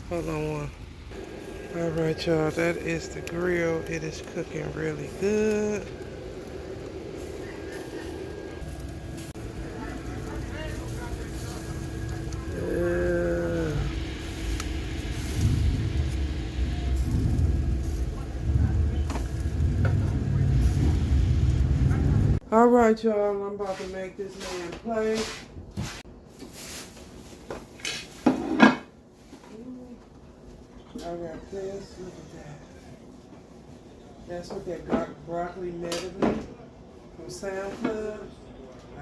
Hold on one. Alright, y'all, that is the grill. It is cooking really good. Yeah. Alright, y'all, I'm about to make this man play. I got this. Look at that. That's what that broccoli medley from Sound Club.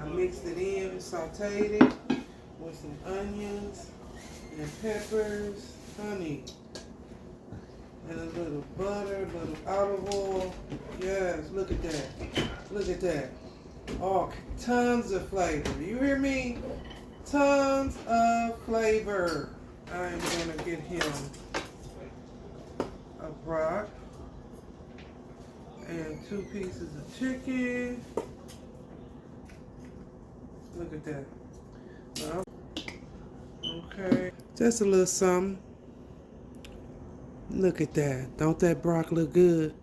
I mixed it in, sauteed it with some onions and peppers, honey, and a little butter, a little olive oil. Yes, look at that. Look at that. Oh, tons of flavor. You hear me? Tons of flavor. I am going to get him a broth and 2 pieces of chicken. Look at that. Okay. Just a little something. Look at that. Don't that broccoli look good?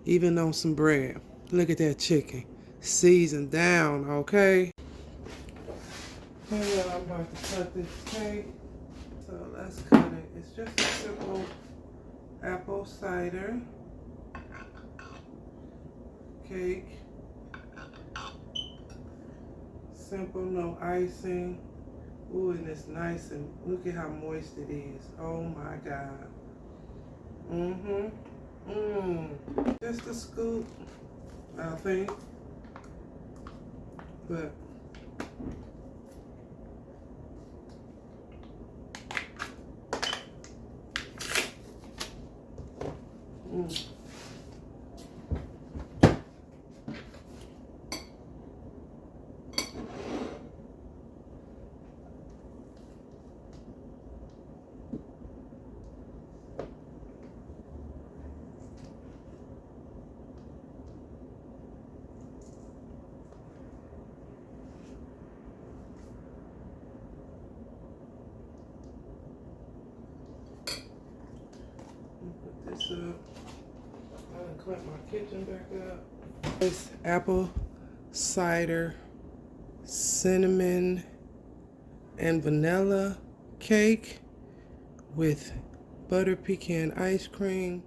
Even on some bread. Look at that chicken. Seasoned down, okay? Hey, I'm about to cut this cake. So let's cut it. It's just a simple apple cider cake. Simple, no icing. Ooh, and it's nice, and look at how moist it is. Oh my God. Just a scoop, I think. But put this up. I'm gonna clamp my kitchen back up. This apple cider, cinnamon, and vanilla cake with butter pecan ice cream.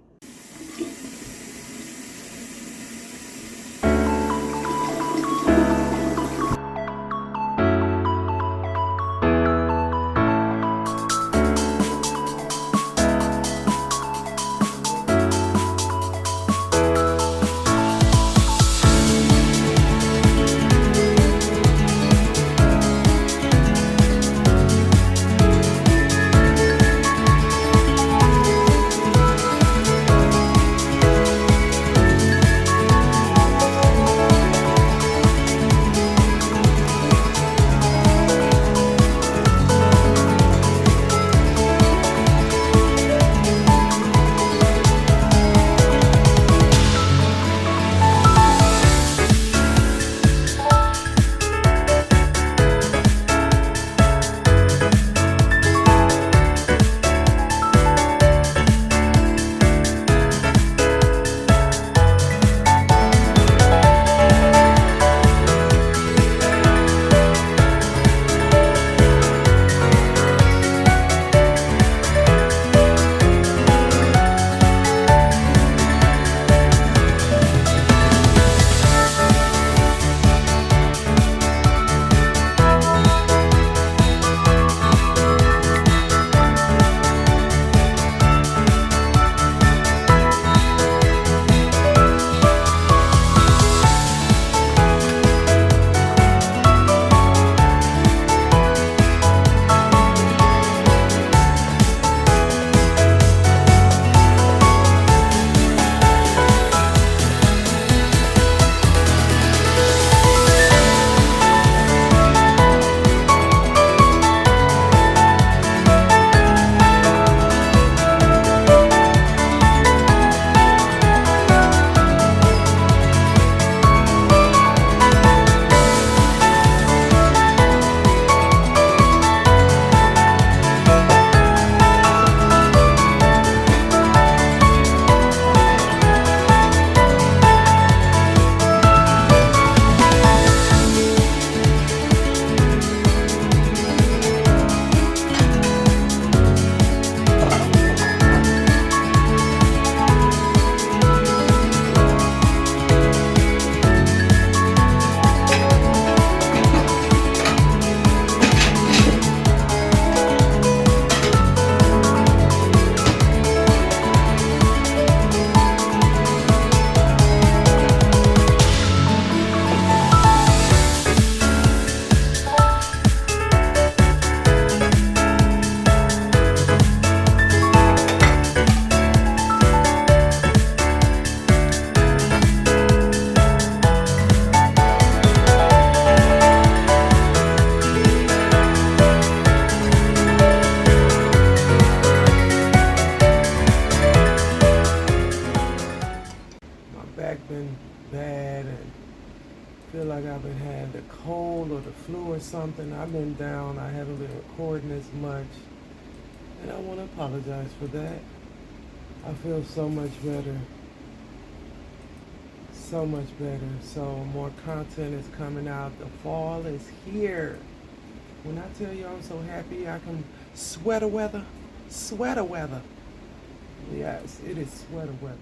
feel like I've been having the cold or the flu or something. I've been down. I haven't been recording as much. And I want to apologize for that. I feel so much better. So much better. So more content is coming out. The fall is here. When I tell you I'm so happy, I can sweater weather. Sweater weather. Yes, it is sweater weather.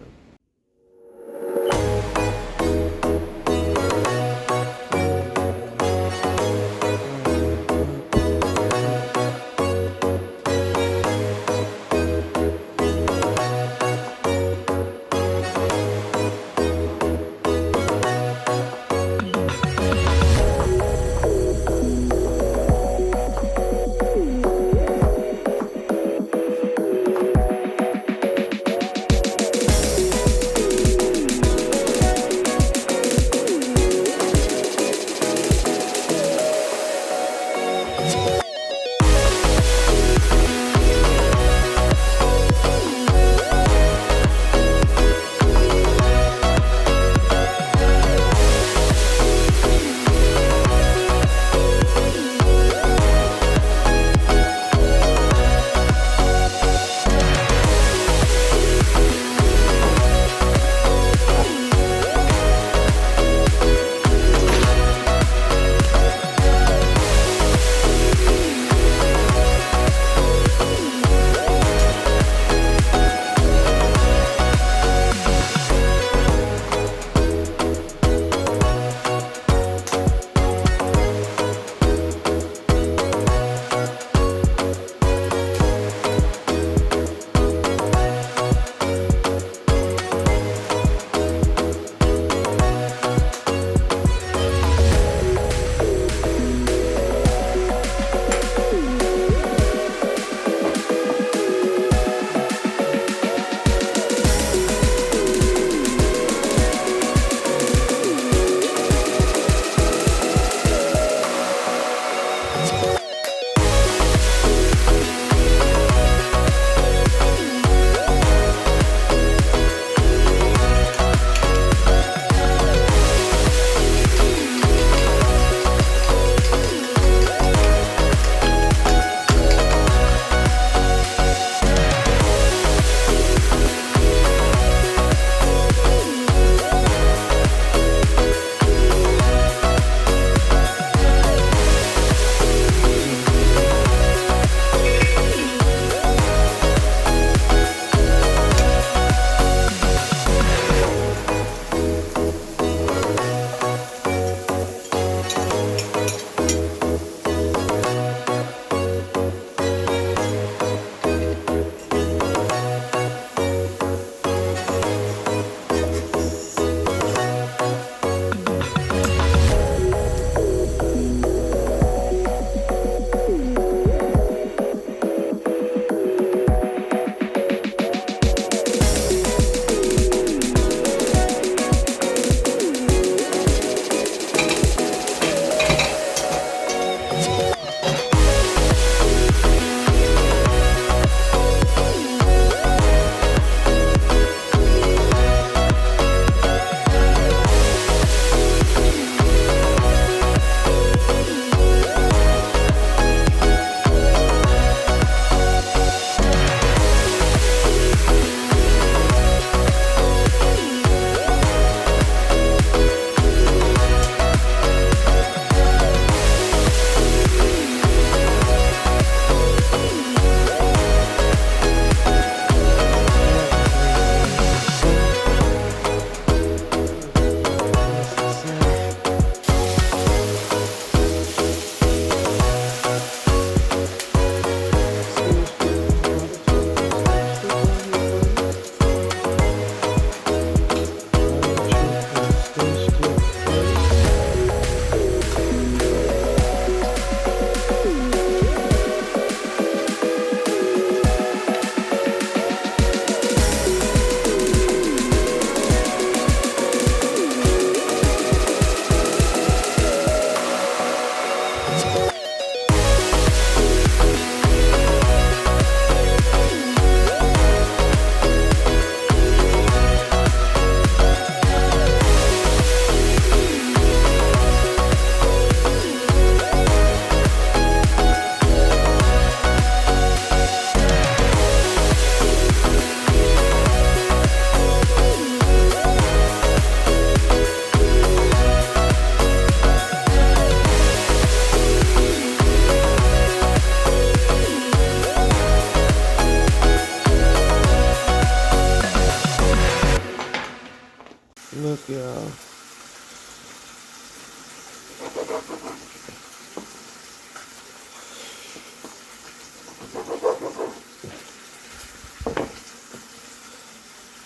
Look, y'all.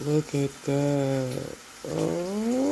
Look at that. Oh.